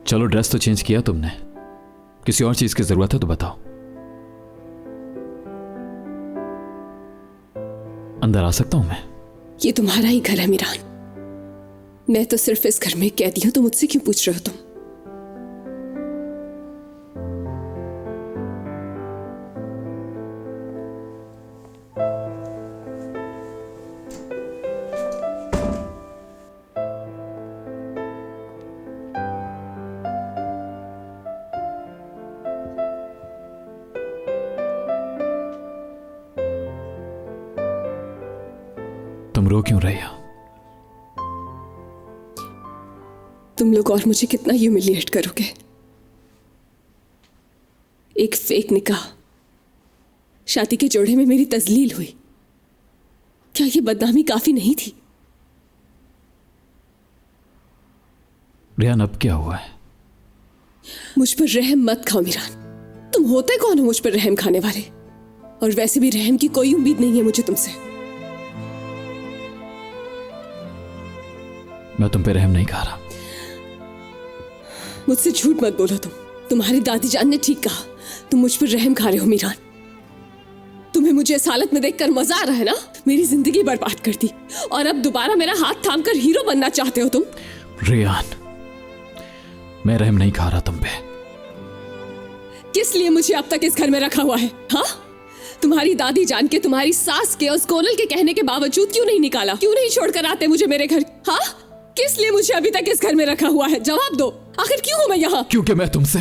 चलो ड्रेस तो चेंज किया तुमने, किसी और चीज की जरूरत है तो बताओ। अंदर आ सकता हूं मैं? ये तुम्हारा ही घर है मीरान, मैं तो सिर्फ इस घर में कैदी हूं, तो मुझसे क्यों पूछ रहे हो तुम? तुम रो क्यों रही हो? तुम लोग और मुझे कितना ह्यूमिलिएट करोगे? एक फेक निकाह, शादी के जोड़े में मेरी तजलील हुई, क्या ये बदनामी काफी नहीं थी? रियान अब क्या हुआ है? मुझ पर रहम मत खाओ मीरान, तुम होते कौन हो मुझ पर रहम खाने वाले? और वैसे भी रहम की कोई उम्मीद नहीं है मुझे तुमसे। मैं तुम पे रहम नहीं खा रहा। मुझसे झूठ मत बोलो तुम्हारी दादी जान ने ठीक कहा, तुम मुझ पर रहम खा रहे हो मीरान। तुम्हें मुझे इस हालत में देखकर मजा आ रहा है ना? मेरी जिंदगी बर्बाद कर दी और अब दोबारा मेरा हाथ थामकर हीरो बनना चाहते हो तुम? रियान, मैं रहम नहीं खा रहा तुम पे। किस लिए मुझे अब तक इस घर में रखा हुआ है? हाँ, तुम्हारी दादी जान के, तुम्हारी सास के, उस कोनल के कहने के बावजूद क्यों नहीं निकाला? क्यों नहीं छोड़कर आते मुझे मेरे घर? हाँ, किस लिए मुझे अभी तक इस घर में रखा हुआ है? जवाब दो, आखिर क्यों हूं मैं यहाँ? क्योंकि मैं तुमसे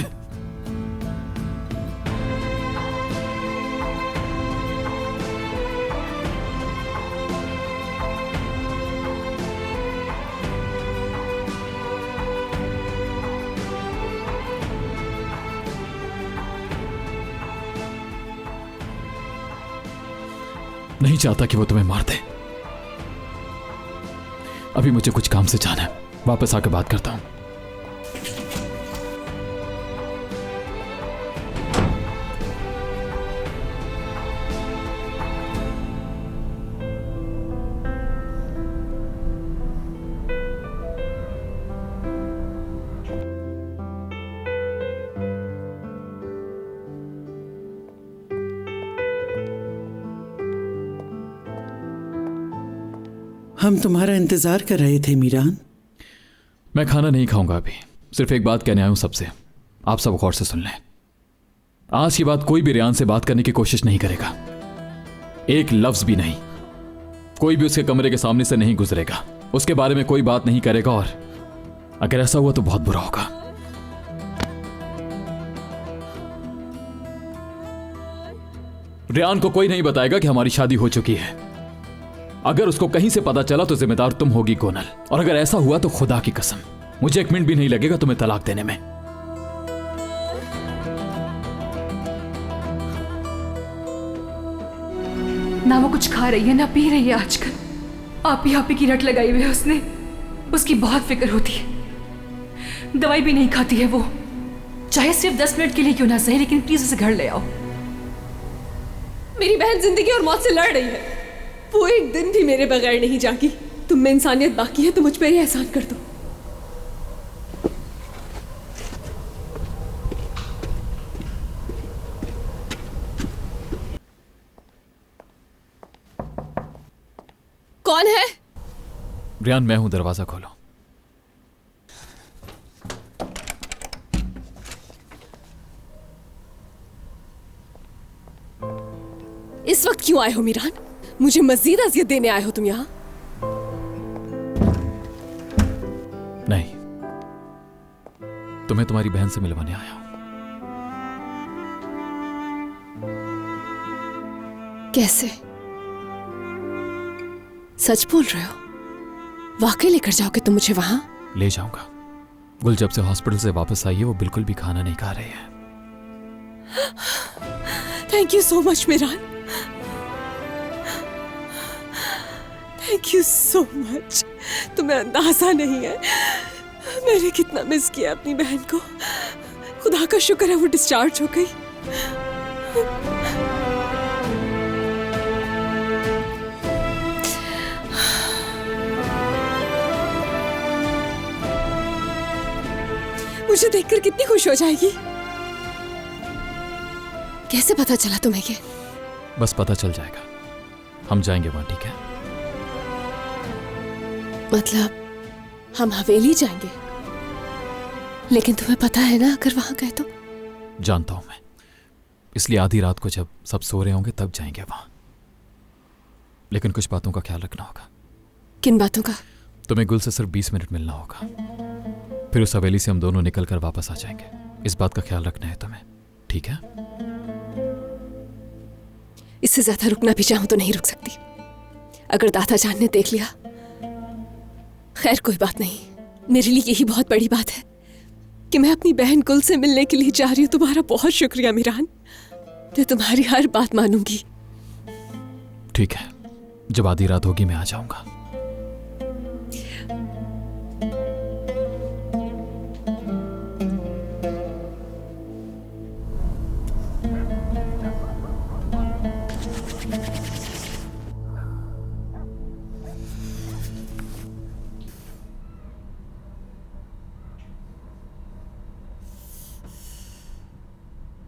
नहीं चाहता कि वो तुम्हें मार दे। अभी मुझे कुछ काम से जाना है, वापस आकर बात करता हूं। हम तुम्हारा इंतजार कर रहे थे मीरान। मैं खाना नहीं खाऊंगा अभी, सिर्फ एक बात कहने आया हूं सबसे, आप सब गौर से सुन लें। आज की बात कोई भी रियान से बात करने की कोशिश नहीं करेगा, एक लफ्ज भी नहीं। कोई भी उसके कमरे के सामने से नहीं गुजरेगा, उसके बारे में कोई बात नहीं करेगा, और अगर ऐसा हुआ तो बहुत बुरा होगा। रियान को कोई नहीं बताएगा कि हमारी शादी हो चुकी है। अगर उसको कहीं से पता चला तो जिम्मेदार तुम होगी कोनल, और अगर ऐसा हुआ तो खुदा की कसम मुझे एक मिनट भी नहीं लगेगा तुम्हें तलाक देने में। ना वो कुछ खा रही है ना पी रही है आजकल, आप ही की रट लगाई हुई है उसने। उसकी बहुत फिक्र होती है, दवाई भी नहीं खाती है वो, चाहे सिर्फ 10 मिनट के लिए क्यों ना सही, लेकिन प्लीज उसे घर ले आओ। मेरी बहन जिंदगी और मौत से लड़ रही है, वो एक दिन भी मेरे बगैर नहीं जागी। तुम में इंसानियत बाकी है तो मुझ पर ही एहसान कर दो। कौन है? रियान, मैं हूं, दरवाजा खोलो। इस वक्त क्यों आए हो मीरान? मुझे मजीद अजियत देने आए हो तुम यहां? नहीं, तुम्हें तुम्हारी बहन से मिलवाने आया हूं। कैसे? सच बोल रहे हो? वाकई लेकर जाओगे तुम मुझे वहां? ले जाऊंगा। गुल जब से हॉस्पिटल से वापस आई है वो बिल्कुल भी खाना नहीं खा रही है। Thank you so much Meeran, thank you so much. तुम्हें अंदाजा नहीं है मैंने कितना मिस किया अपनी बहन को। खुदा का शुक्र है वो डिस्चार्ज हो गई। मुझे देखकर कितनी खुश हो जाएगी। कैसे पता चला तुम्हें ये? बस पता चल जाएगा, हम जाएंगे वहां, ठीक है? मतलब हम हवेली जाएंगे? लेकिन तुम्हें पता है ना अगर वहां गए तो? जानता हूं मैं, इसलिए आधी रात को जब सब सो रहे होंगे तब जाएंगे वहां। लेकिन कुछ बातों का ख्याल रखना होगा। किन बातों का? तुम्हें गुल से सिर्फ 20 मिनट मिलना होगा, फिर उस हवेली से हम दोनों निकल कर वापस आ जाएंगे। इस बात का ख्याल रखना है तुम्हें, ठीक है? इससे ज्यादा रुकना भी चाहूं तो नहीं रुक सकती। अगर दादा जान ने देख लिया, खैर कोई बात नहीं। मेरे लिए यही बहुत बड़ी बात है कि मैं अपनी बहन गुल से मिलने के लिए जा रही हूं। तुम्हारा बहुत शुक्रिया मीरान, मैं तुम्हारी हर बात मानूंगी। ठीक है, जब आधी रात होगी मैं आ जाऊंगा।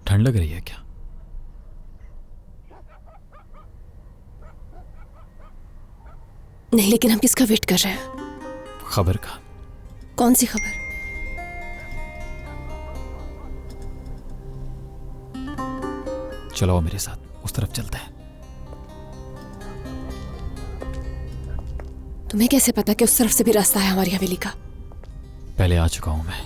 ठंड लग रही है क्या? नहीं, लेकिन हम किसका वेट कर रहे हैं? खबर का। कौन सी खबर? चलो मेरे साथ, उस तरफ चलते हैं। तुम्हें कैसे पता कि उस तरफ से भी रास्ता है हमारी हवेली का? पहले आ चुका हूं मैं।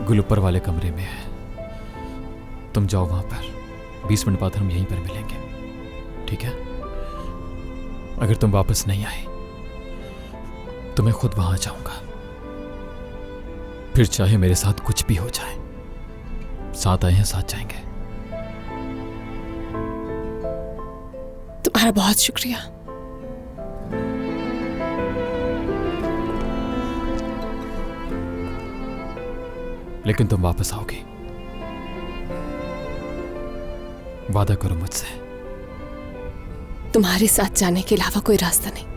गुल ऊपर वाले कमरे में है, तुम जाओ वहां पर। 20 मिनट बाद हम यहीं पर मिलेंगे, ठीक है? अगर तुम वापस नहीं आए तो मैं खुद वहां जाऊंगा। फिर चाहे मेरे साथ कुछ भी हो जाए, साथ आए हैं साथ जाएंगे। तुम्हारा बहुत शुक्रिया। लेकिन तुम वापस आओगे, वादा करो मुझसे। तुम्हारे साथ जाने के अलावा कोई रास्ता नहीं।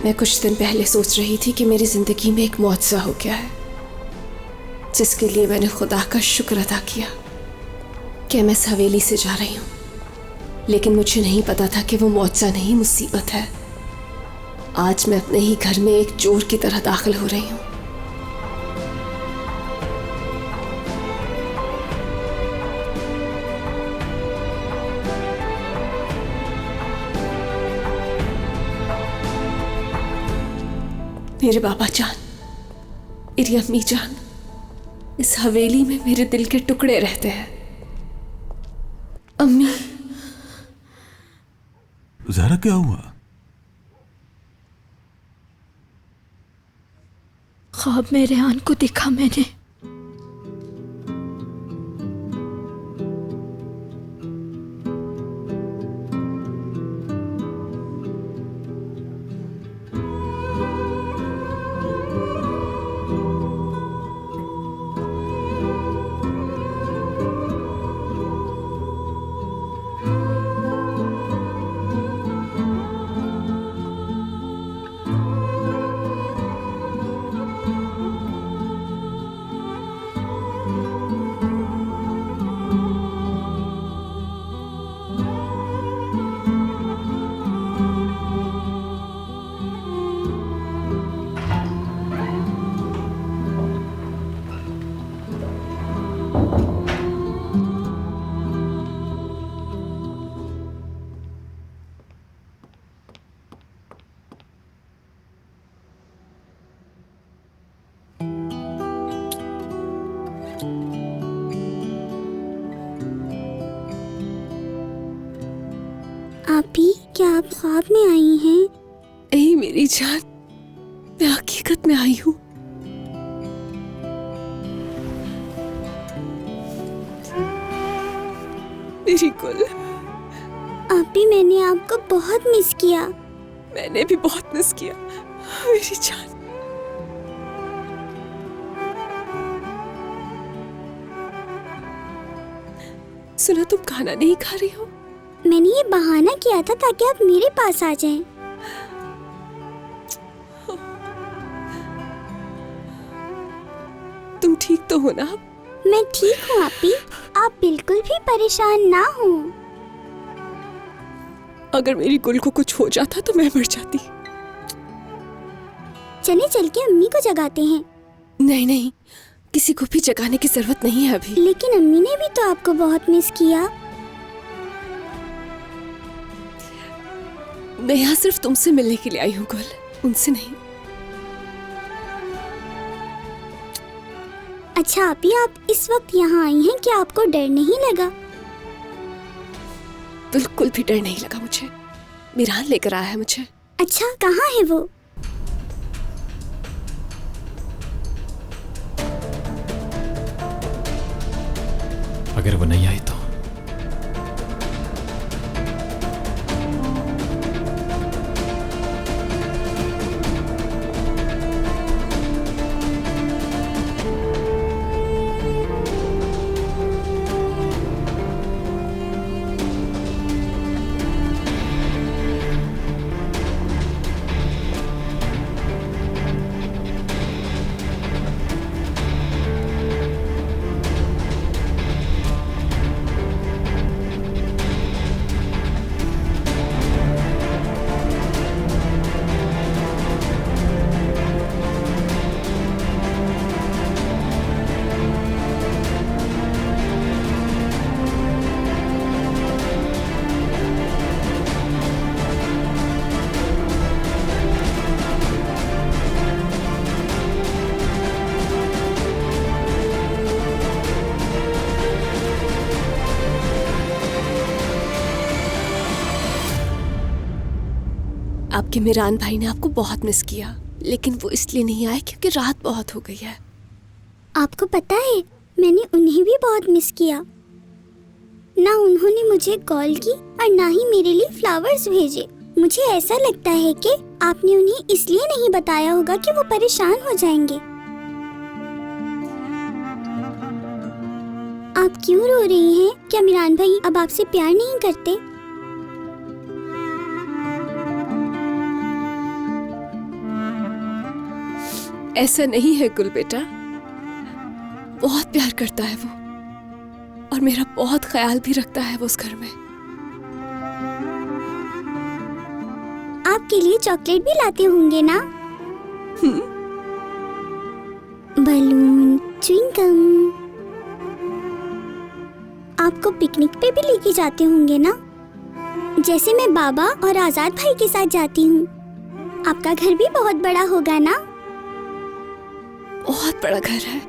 मैं कुछ दिन पहले सोच रही थी कि मेरी जिंदगी में एक मुआवजा हो गया है, जिसके लिए मैंने खुदा का शुक्र अदा किया कि मैं इस हवेली से जा रही हूं। लेकिन मुझे नहीं पता था कि वो मुआवजा नहीं, मुसीबत है। आज मैं अपने ही घर में एक चोर की तरह दाखिल हो रही हूं। मेरे बाबा जान, मेरी अम्मी जान, इस हवेली में मेरे दिल के टुकड़े रहते हैं। अम्मी। ज़हरा क्या हुआ? ख्वाब में रेहान को देखा मैंने। क्या आप ख्वाब में आई हैं? नहीं मेरी जान, मैं हकीकत में आई हूँ। मेरी गुल। आपी, मैंने आपको बहुत मिस किया। मैंने भी बहुत मिस किया मेरी जान। सुना तुम खाना नहीं खा रही हो? मैंने ये बहाना किया था ताकि आप मेरे पास आ जाएं। तुम ठीक तो हो ना? मैं ठीक हूँ आपी, आप बिल्कुल भी परेशान ना हो। अगर मेरी गुल को कुछ हो जाता तो मैं मर जाती। चले चल के अम्मी को जगाते हैं। नहीं नहीं, किसी को भी जगाने की जरूरत नहीं है अभी। लेकिन अम्मी ने भी तो आपको बहुत मिस किया। मैं यहाँ सिर्फ तुमसे मिलने के लिए आई हूँ गुल, उनसे नहीं। अच्छा आपी, आप इस वक्त यहाँ आई हैं, क्या आपको डर नहीं लगा? बिल्कुल भी डर नहीं लगा मुझे। मिरान लेकर आया है मुझे। अच्छा, कहाँ है वो? अगर वो नहीं आई तो आपके मिरान भाई ने आपको बहुत मिस किया, लेकिन वो इसलिए नहीं आए क्योंकि रात बहुत हो गई है। आपको पता है, मैंने उन्हें भी बहुत मिस किया। ना उन्होंने मुझे कॉल की और ना ही मेरे लिए फ्लावर्स भेजे। मुझे ऐसा लगता है कि आपने उन्हें इसलिए नहीं बताया होगा कि वो परेशान हो जाएंगे। आप क्यों रो रही हैं? क्या मिरान भाई अब आपसे प्यार नहीं करते? ऐसा नहीं है गुल बेटा, बहुत प्यार करता है वो और मेरा बहुत ख्याल भी रखता है वो उस घर में। आपके लिए चॉकलेट भी लाते होंगे ना? Balloon, chewing gum. आपको पिकनिक पे भी लेके जाते होंगे ना, जैसे मैं बाबा और आजाद भाई के साथ जाती हूँ। आपका घर भी बहुत बड़ा होगा ना? बहुत बड़ा घर है,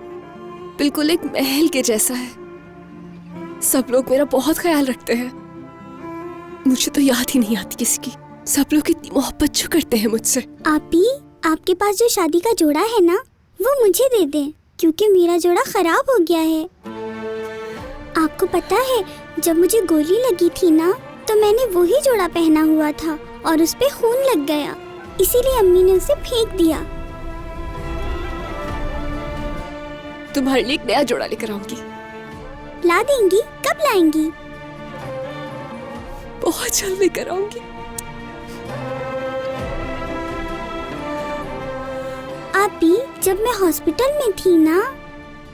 बिल्कुल एक महल के जैसा है। सब लोग मेरा बहुत ख्याल रखते हैं। मुझे तो याद ही नहीं आती किसी की। सब लोग इतनी मोहब्बत जो करते हैं मुझसे। आपी, आपके पास जो शादी का जोड़ा है ना, वो मुझे दे दें, क्योंकि मेरा जोड़ा खराब हो गया है। आपको पता है, जब मुझे गोली लगी थी ना, तो मैंने वही जोड़ा पहना हुआ था और उस पे खून लग गया, इसीलिए अम्मी ने उसे फेंक दिया। तुम्हारे लिए एक नया जोड़ा लेकर आऊंगी। ला देंगी? कब लाएंगी? बहुत जल्द लेकर आऊंगी। आपी, जब मैं हॉस्पिटल में थी ना,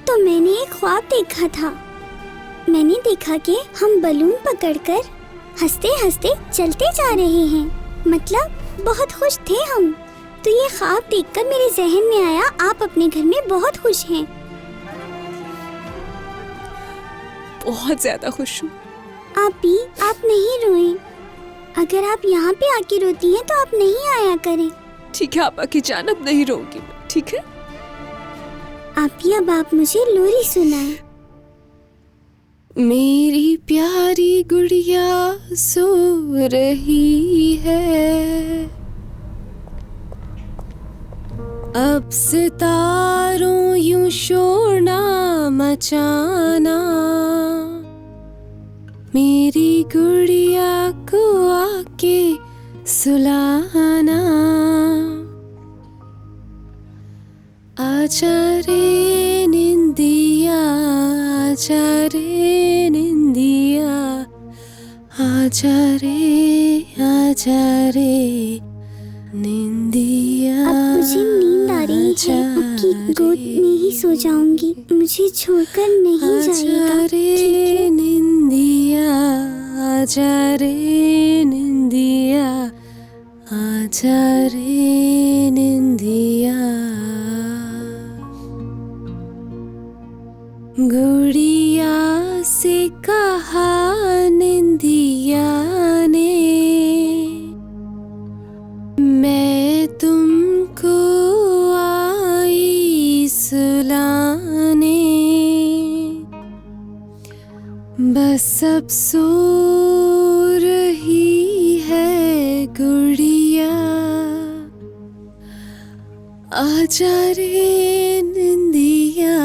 तो मैंने एक ख्वाब देखा था। मैंने देखा कि हम बलून पकड़कर हंसते हंसते चलते जा रहे हैं, मतलब बहुत खुश थे हम। तो ये ख्वाब देखकर मेरे जहन में आया, आप अपने घर में बहुत खुश हैं। बहुत ज्यादा खुश हूँ। आपी, आप नहीं रोएं। अगर आप यहाँ पे आके रोती हैं तो आप नहीं आया करें। ठीक है आपा की जान, अब नहीं रोऊंगी मैं, ठीक है? आपी, अब आप मुझे लोरी सुनाएं। मेरी प्यारी गुड़िया सो रही है, अब सितारों यूं शोर ना मचाना, मेरी गुड़िया को आके सुलाना। आजा रे निंदिया, आजा रे निंदिया, आजा रे निंदिया। अब मुझे नींद आ रही है, आपकी गोद में ही सो जाऊंगी, मुझे छोड़कर नहीं जाएगा। रे निंदिया, आजा रे निंदिया, आजा रे निंदिया। गुड़िया से कहा निंदिया ने, मैं तुमको आई सुलाने, बस अब सो रही है गुड़िया, आजा रे निंदिया,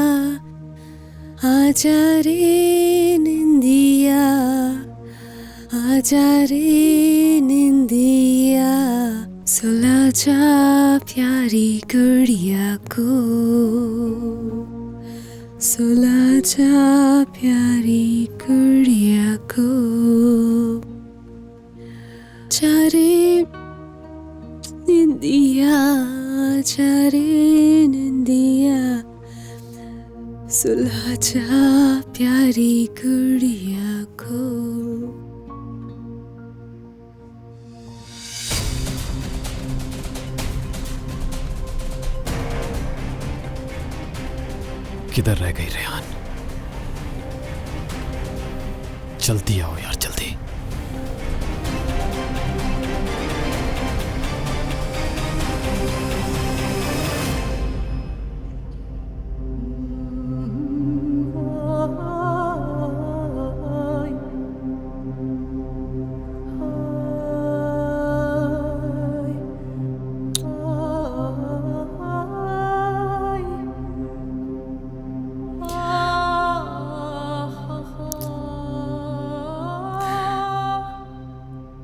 आजा रे निंदिया, आजा रे निंदिया। सुला जा प्यारी गुड़िया को, सुला जा प्यारी गुड़िया को। जा रे निंदिया, जा रे निंदिया, सुला जा प्यारी गुड़िया को। किधर रह गई रेहान? जल्दी आओ यार, जल्दी।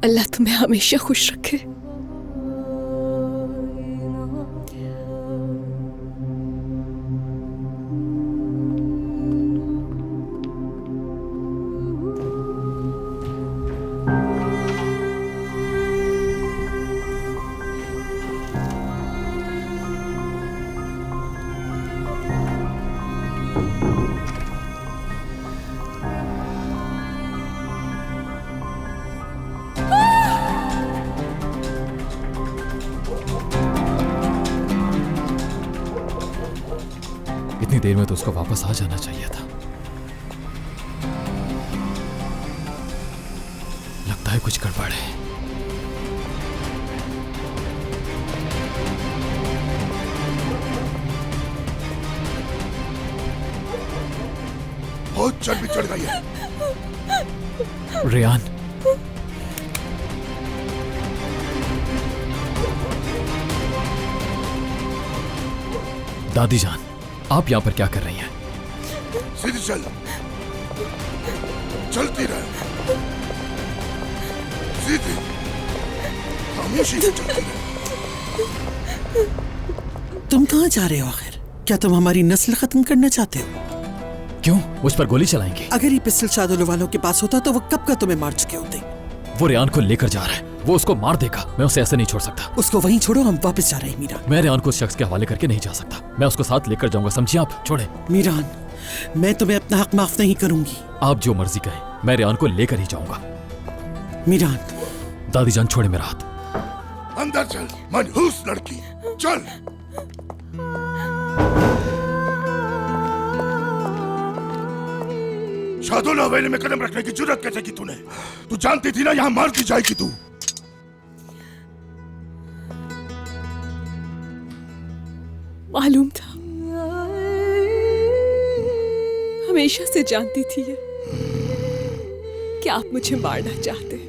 अल्लाह तुम्हें हमेशा खुश रखे। इतनी देर में तो उसको वापस आ जाना चाहिए था। लगता है कुछ गड़बड़ है। बहुत चर्बी चढ़ गई है। रेहान, दादी जान, आप यहां पर क्या कर रही हैं? सीधी चल, चलती रहे, सीधी, हमेशा से चलती रहे। तुम कहाँ जा रहे हो आखिर? क्या तुम हमारी नस्ल खत्म करना चाहते हो? क्यों, मुझ पर गोली चलाएंगे? अगर ये पिस्टल शादुल वालों के पास होता तो वो कब का तुम्हें मार चुके होते। वो रेहान को लेकर जा रहा है, वो उसको मार देगा। मैं उसे ऐसे नहीं छोड़ सकता। उसको वहीं छोड़ो, हम वापस जा रहे हैं मीरान। मैं रेहान को उस शख्स के हवाले करके नहीं जा सकता। मैं उसको साथ लेकर जाऊंगा, समझिए आप? छोड़े मीरान, मैं तुम्हें अपना हक माफ नहीं करूंगी। आप जो मर्जी कहें, मैं रेहान को लेकर ही जाऊंगा। मीरान, दादी जान छोड़े मेरा हाथ। अंदर चल, मनहूस लड़की, चल। शादुल हवेली में कदम रखने की जुर्रत कैसे की तूने? तू जानती थी ना यहाँ मार दी जाएगी तू। मालूम था, हमेशा से जानती थी ये। कि आप मुझे मारना चाहते हैं,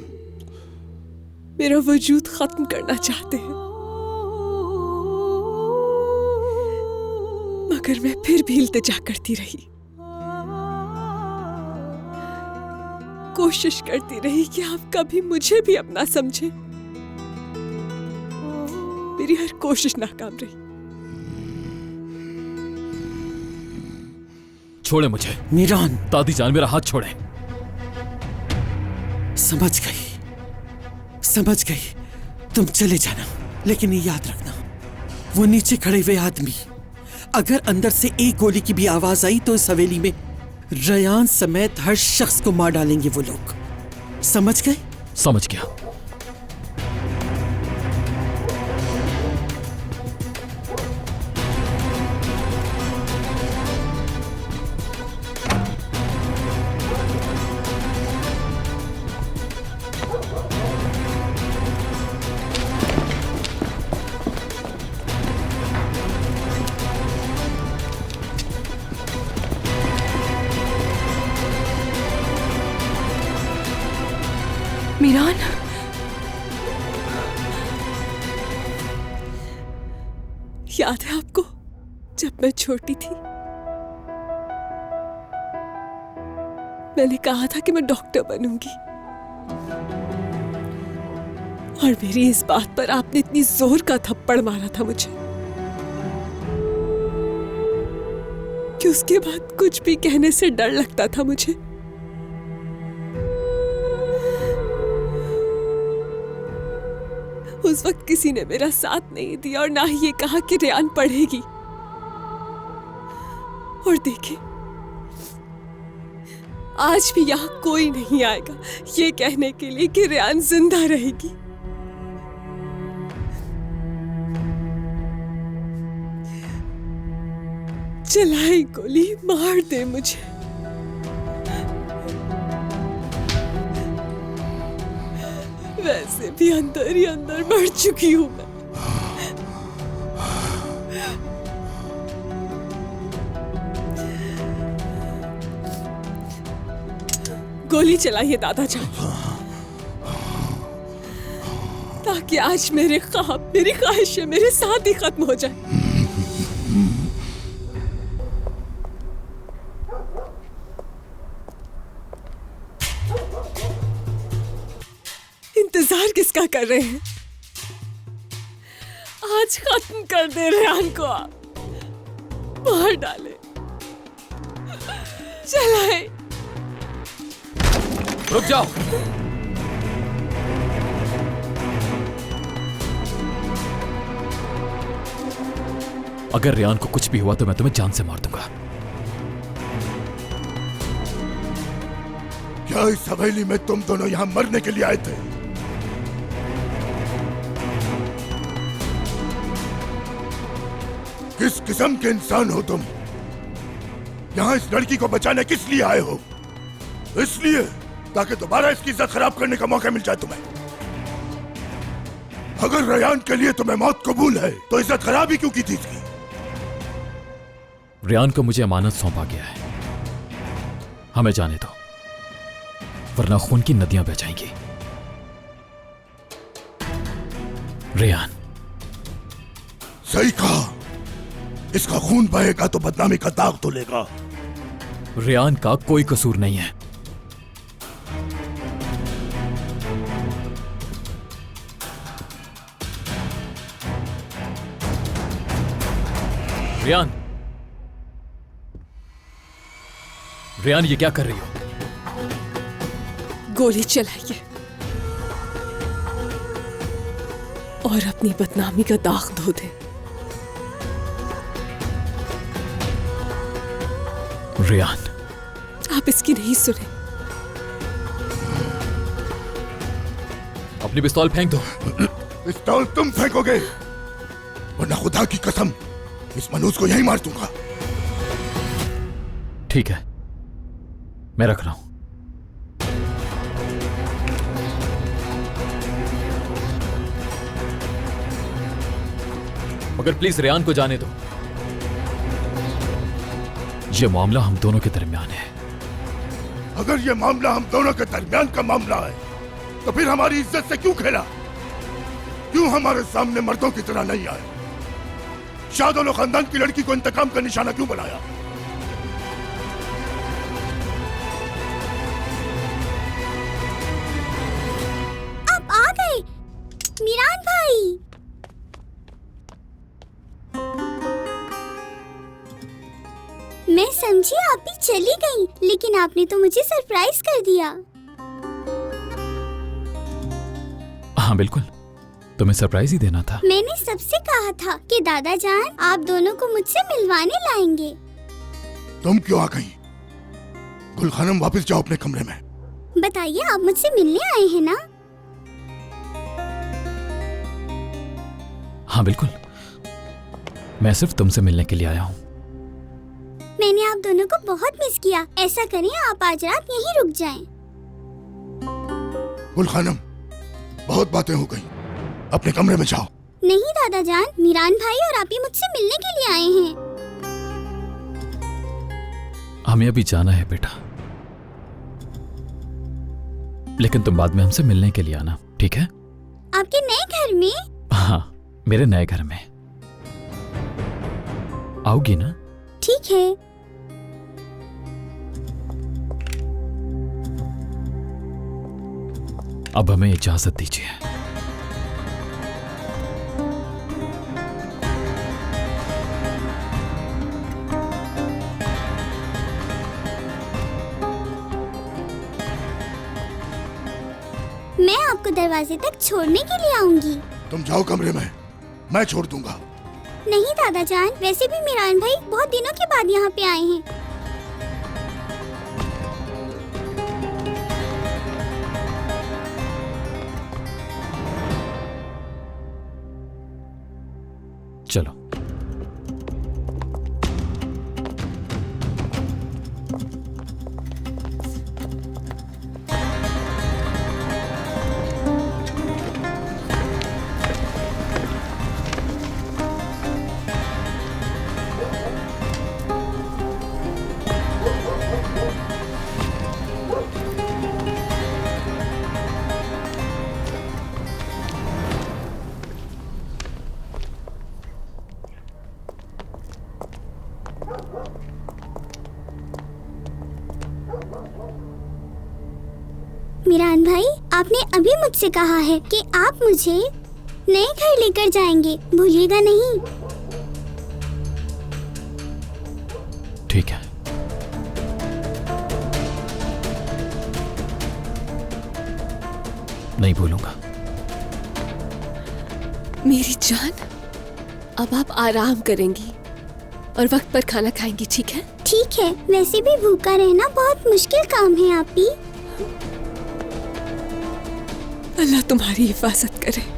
मेरा वजूद खत्म करना चाहते हैं, मगर मैं फिर भी इल्तिजा करती रही, कोशिश करती रही कि आप कभी मुझे भी अपना समझे। मेरी हर कोशिश नाकाम रही। छोड़े मुझे। मीरान, दादी जान, मेरा हाथ छोड़े। समझ गई, तुम चले जाना, लेकिन ये याद रखना, वो नीचे खड़े हुए आदमी, अगर अंदर से एक गोली की भी आवाज आई तो इस हवेली में रयान समेत हर शख्स को मार डालेंगे वो लोग। समझ गए? समझ गया। मीरान, याद है आपको जब मैं छोटी थी, मैंने कहा था कि मैं डॉक्टर बनूंगी, और मेरी इस बात पर आपने इतनी जोर का थप्पड़ मारा था मुझे कि उसके बाद कुछ भी कहने से डर लगता था मुझे। उस वक्त किसी ने मेरा साथ नहीं दिया और ना ही ये कहा कि रेयान पढ़ेगी। और देखिए, आज भी यहाँ कोई नहीं आएगा ये कहने के लिए कि रेयान जिंदा रहेगी। चलाई गोली, मार दे मुझे, वैसे भी अंदर ही अंदर मर चुकी हूं मैं। गोली चलाइए दादा जान, ताकि आज मेरे ख्वाब, मेरी ख्वाहिशें मेरे साथ ही खत्म हो जाए। इंतजार किसका कर रहे हैं? आज खत्म कर दे रेयान को, आप मार डाले, चलाए। रुक जाओ। अगर रेयान को कुछ भी हुआ तो मैं तुम्हें जान से मार दूंगा। क्या इस हवेली में तुम दोनों यहां मरने के लिए आए थे? किस किस्म के इंसान हो तुम? यहां इस लड़की को बचाने किस लिए आए हो? इसलिए ताकि दोबारा इसकी इज्जत खराब करने का मौका मिल जाए तुम्हें। अगर रेयान के लिए तुम्हें मौत कबूल है तो इज्जत खराब ही क्यों की थी इसकी? रेयान को मुझे अमानत सौंपा गया है, हमें जाने दो, वरना खून की नदियां बह जाएंगी। रेयान। सही कहा, इसका खून बहेगा तो बदनामी का दाग तो लेगा। रेयान का कोई कसूर नहीं है। रेयान, रेयान ये क्या कर रही हो? गोली चलाइए और अपनी बदनामी का दाग धो दे। रेयान, आप इसकी नहीं सुने। अपनी पिस्तौल फेंक दो। पिस्तौल तुम फेंकोगे, वरना खुदा की कसम इस मनूस को यहीं मार दूंगा। ठीक है, मैं रख रहा हूं। मगर प्लीज रेयान को जाने दो। यह मामला हम दोनों के दरमियान है, अगर ये मामला हम दोनों के दरमियान का मामला है तो फिर हमारी इज्जत से क्यों खेला? क्यों हमारे सामने मर्दों की तरह नहीं आए? शाहदौलत खानदान की लड़की को इंतकाम का निशाना क्यों बनाया? आप आ गए मीरान भाई। मैं समझी आप भी चली गई, लेकिन आपने तो मुझे सरप्राइज कर दिया। हाँ बिल्कुल, तुम्हें सरप्राइज ही देना था। मैंने सबसे कहा था कि दादा जान आप दोनों को मुझसे मिलवाने लाएंगे। तुम क्यों आ गई? गुल खानम वापस जाओ अपने कमरे में। बताइए, आप मुझसे मिलने आए हैं ना? हाँ बिल्कुल, मैं सिर्फ तुमसे मिलने के लिए आया हूँ। मैंने आप दोनों को बहुत मिस किया। ऐसा करें, आप आज रात यहीं रुक जाएं। गुल खानम, बहुत बातें हो गई, अपने कमरे में जाओ। नहीं दादा जान, मीरान भाई और आप ही मुझसे मिलने के लिए आए हैं। हमें अभी जाना है बेटा, लेकिन तुम बाद में हमसे मिलने के लिए आना, ठीक है? आपके नए घर में? हाँ, मेरे नए घर में। आओगी ना? ठीक है। अब हमें इजाजत दीजिए। मैं आपको दरवाजे तक छोड़ने के लिए आऊंगी। तुम जाओ कमरे में, मैं छोड़ दूंगा। नहीं दादा जान, वैसे भी मीरान भाई बहुत दिनों के बाद यहाँ पे आए हैं। चलो। मीरान भाई, आपने अभी मुझसे कहा है कि आप मुझे नए घर लेकर जाएंगे, भूलिएगा नहीं। ठीक है। नहीं भूलूंगा। मेरी जान, अब आप आराम करेंगी और वक्त पर खाना खाएंगी, ठीक है? ठीक है, वैसे भी भूखा रहना बहुत मुश्किल काम है आप ही। अल्लाह तुम्हारी हिफाजत करे।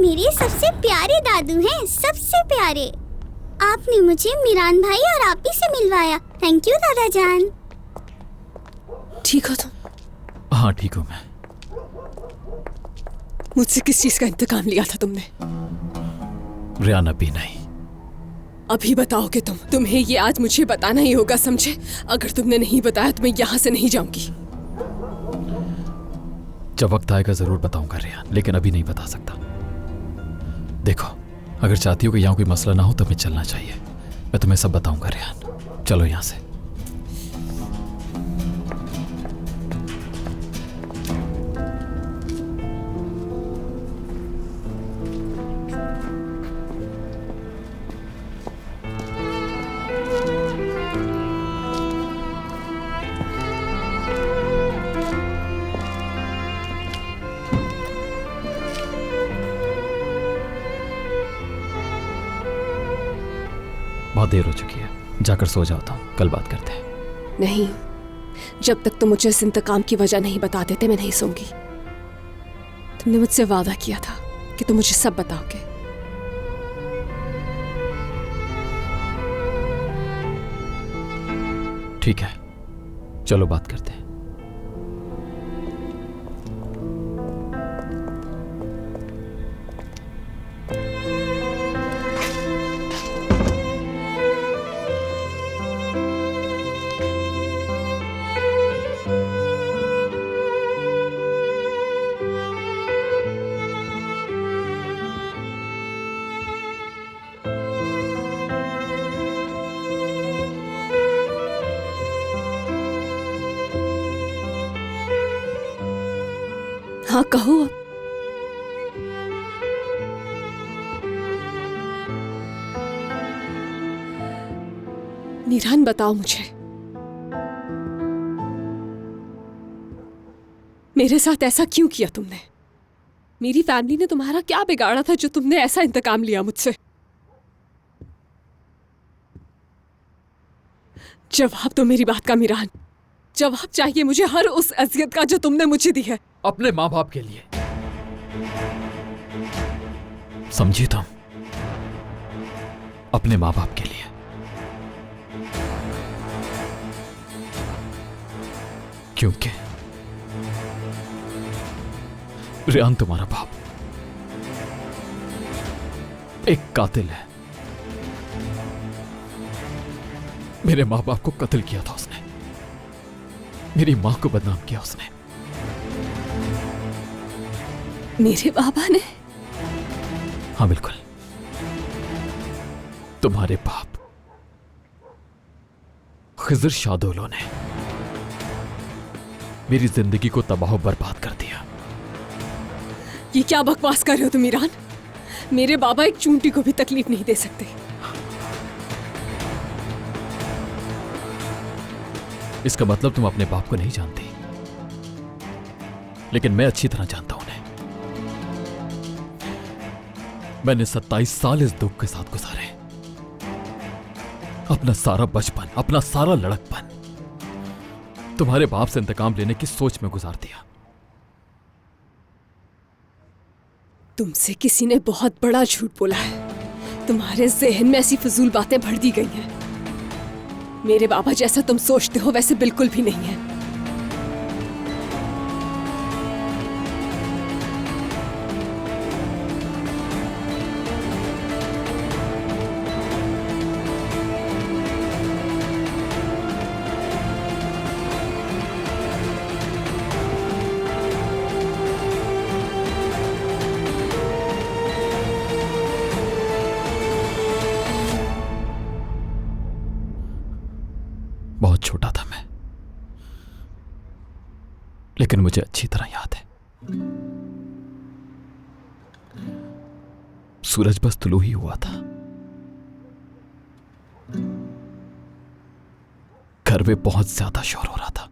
मेरे सबसे प्यारे दादू हैं, सबसे प्यारे। आपने मुझे मीरान भाई और आप ही से मिलवाया। थैंक यू दादा जान। ठीक हो तुम? हाँ ठीक हूँ मैं। मुझसे किस चीज का इंतकाम लिया था तुमने? रियान अभी नहीं। अभी बताओगे तुम? तुम्हें ये आज मुझे बताना ही होगा, समझे? अगर तुमने नहीं बताया तो मैं यहाँ से नहीं जाऊंगी। जब वक्त आएगा जरूर बताऊंगा रियान, लेकिन अभी नहीं बता सकता। देखो, अगर चाहती हो कि यहाँ कोई मसला ना हो तो हमें चलना चाहिए। मैं तुम्हें सब बताऊंगा रियान। चलो यहाँ से। बहुत देर हो चुकी है, जाकर सो जाता हूँ, कल बात करते हैं। नहीं, जब तक तुम मुझे इस इंतकाम की वजह नहीं बता देते मैं नहीं सोऊंगी। तुमने मुझसे वादा किया था कि तुम मुझे सब बताओगे। ठीक है, चलो बात करते हैं। हाँ कहो। मीरान बताओ मुझे, मेरे साथ ऐसा क्यों किया तुमने? मेरी फैमिली ने तुम्हारा क्या बिगाड़ा था जो तुमने ऐसा इंतकाम लिया मुझसे? जवाब दो मेरी बात का मीरान, जवाब चाहिए मुझे हर उस अजियत का जो तुमने मुझे दी है। अपने माँ बाप के लिए, समझी तुम? अपने माँ बाप के लिए। क्योंकि रेहान तुम्हारा बाप एक कातिल है। मेरे माँ बाप को कत्ल किया था उसने, मेरी माँ को बदनाम किया उसने। मेरे बाबा ने? हाँ बिल्कुल, तुम्हारे बाप खिजर शादोलो ने मेरी जिंदगी को तबाह बर्बाद कर दिया। ये क्या बकवास कर रहे हो तुम मीरान? मेरे बाबा एक चूंटी को भी तकलीफ नहीं दे सकते। इसका मतलब तुम अपने बाप को नहीं जानती, लेकिन मैं अच्छी तरह जानता हूं उन्हें। मैंने 27 साल इस दुख के साथ गुजारे। अपना सारा बचपन, अपना सारा लड़कपन तुम्हारे बाप से इंतकाम लेने की सोच में गुजार दिया। तुमसे किसी ने बहुत बड़ा झूठ बोला है। तुम्हारे जहन में ऐसी फजूल बातें भर दी गई हैं। मेरे बाबा जैसा तुम सोचते हो वैसे बिल्कुल भी नहीं है। बहुत छोटा था मैं, लेकिन मुझे अच्छी तरह याद है। सूरज बस तुलू ही हुआ था। घर में बहुत ज्यादा शोर हो रहा था।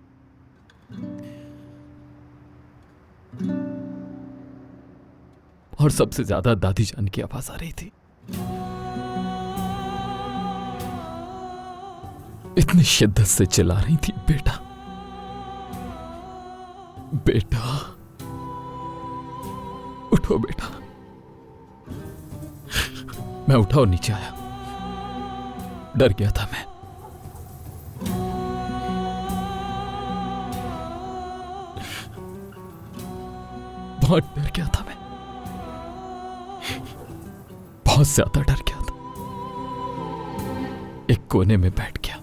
और सबसे ज्यादा दादी जान की आवाज आ रही थी। इतनी शिद्दत से चिल्ला रही थी, बेटा बेटा उठो बेटा। मैं उठा और नीचे आया। डर गया था मैं। बहुत डर गया था मैं, बहुत ज्यादा डर गया था। एक कोने में बैठ गया।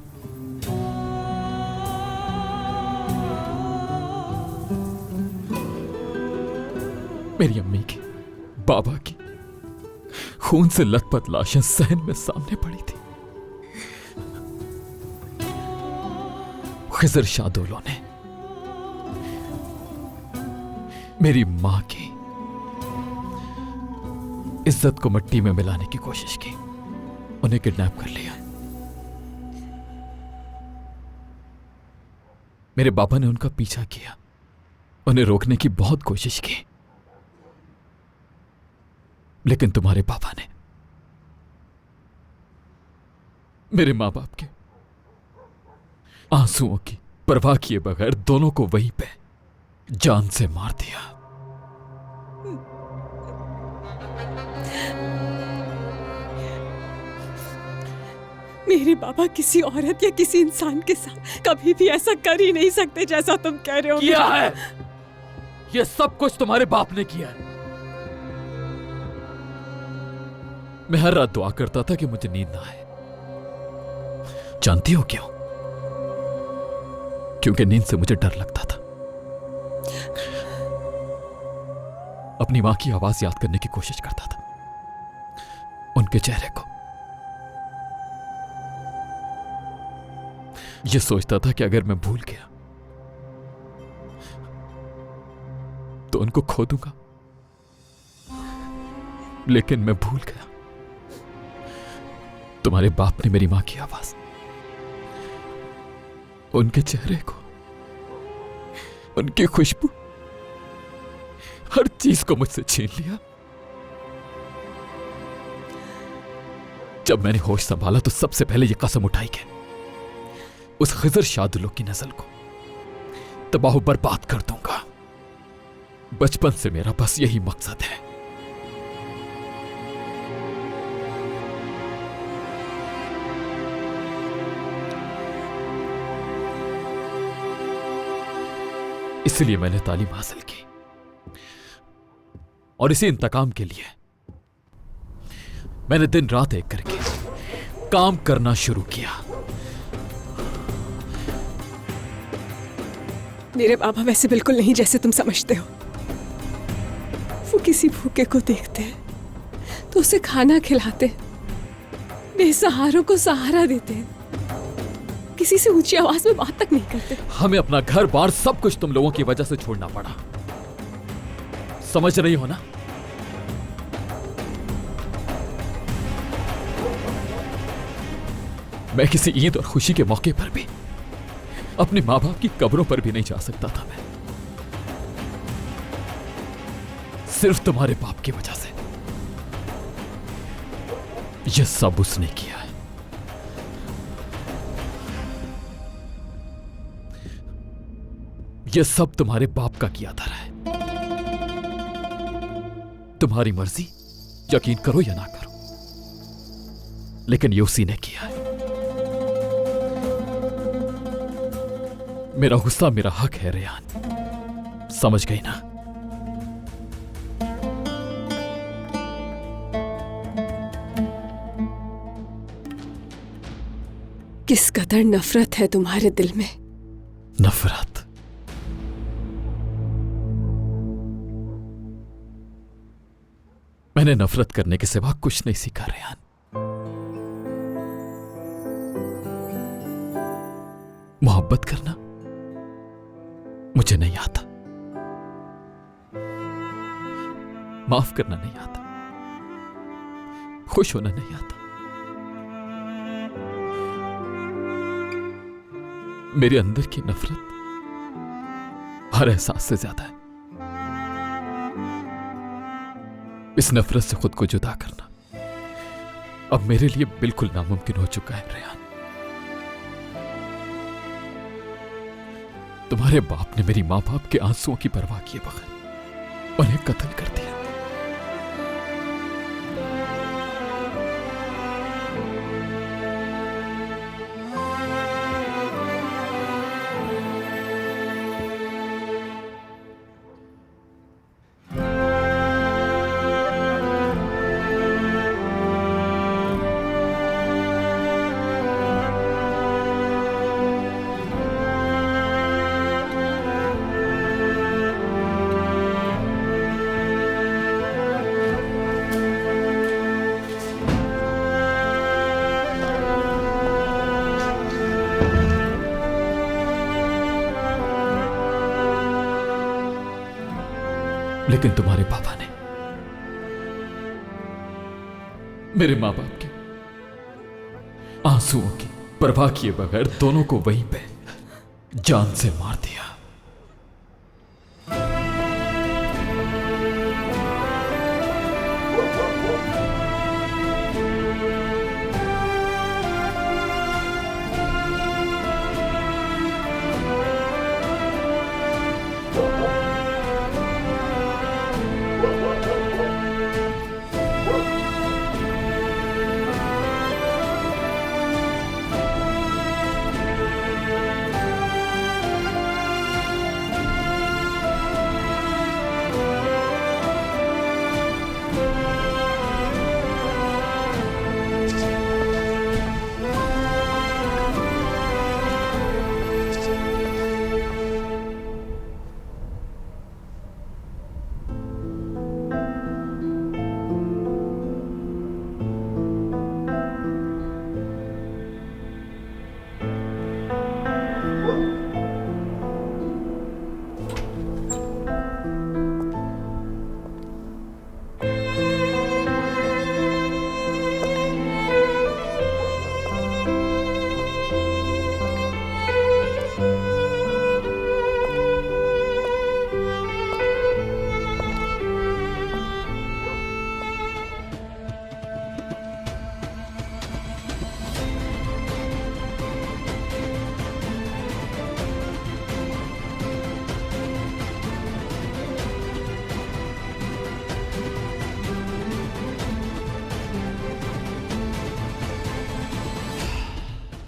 मेरी अम्मी की, बाबा की खून से लथपथ लाशें सहन में सामने पड़ी थी। खिजर शादोलो ने मेरी मां की इज्जत को मिट्टी में मिलाने की कोशिश की। उन्हें किडनैप कर लिया। मेरे बाबा ने उनका पीछा किया, उन्हें रोकने की बहुत कोशिश की, लेकिन तुम्हारे पापा ने मेरे मां बाप के आंसुओं की परवाह किए बगैर दोनों को वहीं पे जान से मार दिया। मेरे बाबा किसी औरत या किसी इंसान के साथ कभी भी ऐसा कर ही नहीं सकते जैसा तुम कह रहे हो। किया है, ये सब कुछ तुम्हारे बाप ने किया है। मैं हर रात दुआ करता था कि मुझे नींद ना आए। जानती हो क्यों? क्योंकि नींद से मुझे डर लगता था। अपनी मां की आवाज याद करने की कोशिश करता था, उनके चेहरे को। यह सोचता था कि अगर मैं भूल गया तो उनको खो दूंगा, लेकिन मैं भूल गया। तुम्हारे बाप ने मेरी मां की आवाज, उनके चेहरे को, उनकी खुशबू, हर चीज को मुझसे छीन लिया। जब मैंने होश संभाला तो सबसे पहले यह कसम उठाई कि उस खिजर शादुल्लो की नस्ल को तबाह बर्बाद कर दूंगा। बचपन से मेरा बस यही मकसद है। इसलिए मैंने तालीम हासिल की और इसी इंतकाम के लिए मैंने दिन रात एक करके काम करना शुरू किया। मेरे बाबा वैसे बिल्कुल नहीं जैसे तुम समझते हो। वो किसी भूखे को देखते हैं तो उसे खाना खिलाते, बेसहारों को सहारा देते, किसी से ऊंची आवाज में बात तक नहीं करते। हमें अपना घर बार सब कुछ तुम लोगों की वजह से छोड़ना पड़ा, समझ रही हो ना? मैं किसी ईद और खुशी के मौके पर भी अपने मां बाप की कब्रों पर भी नहीं जा सकता था। मैं सिर्फ तुम्हारे बाप की वजह से। यह सब उसने किया है। यह सब तुम्हारे बाप का किया था। तुम्हारी मर्जी, यकीन करो या ना करो, लेकिन ये उसी ने किया है। मेरा गुस्सा मेरा हक है रेहान, समझ गई ना? किस कदर नफरत है तुम्हारे दिल में। नफरत? मैंने नफरत करने के सिवा कुछ नहीं सीखा रेहान। मोहब्बत करना मुझे नहीं आता, माफ करना नहीं आता, खुश होना नहीं आता। मेरे अंदर की नफरत हर एहसास से ज्यादा है। इस नफरत से खुद को जुदा करना अब मेरे लिए बिल्कुल नामुमकिन हो चुका है रेहान। तुम्हारे बाप ने मेरी मां बाप के आंसुओं की परवाह किए बगैर उन्हें कत्ल कर दिया। लेकिन तुम्हारे पापा ने मेरे मां बाप के आंसुओं की परवाह किए बगैर दोनों को वहीं पे जान से मार दिया।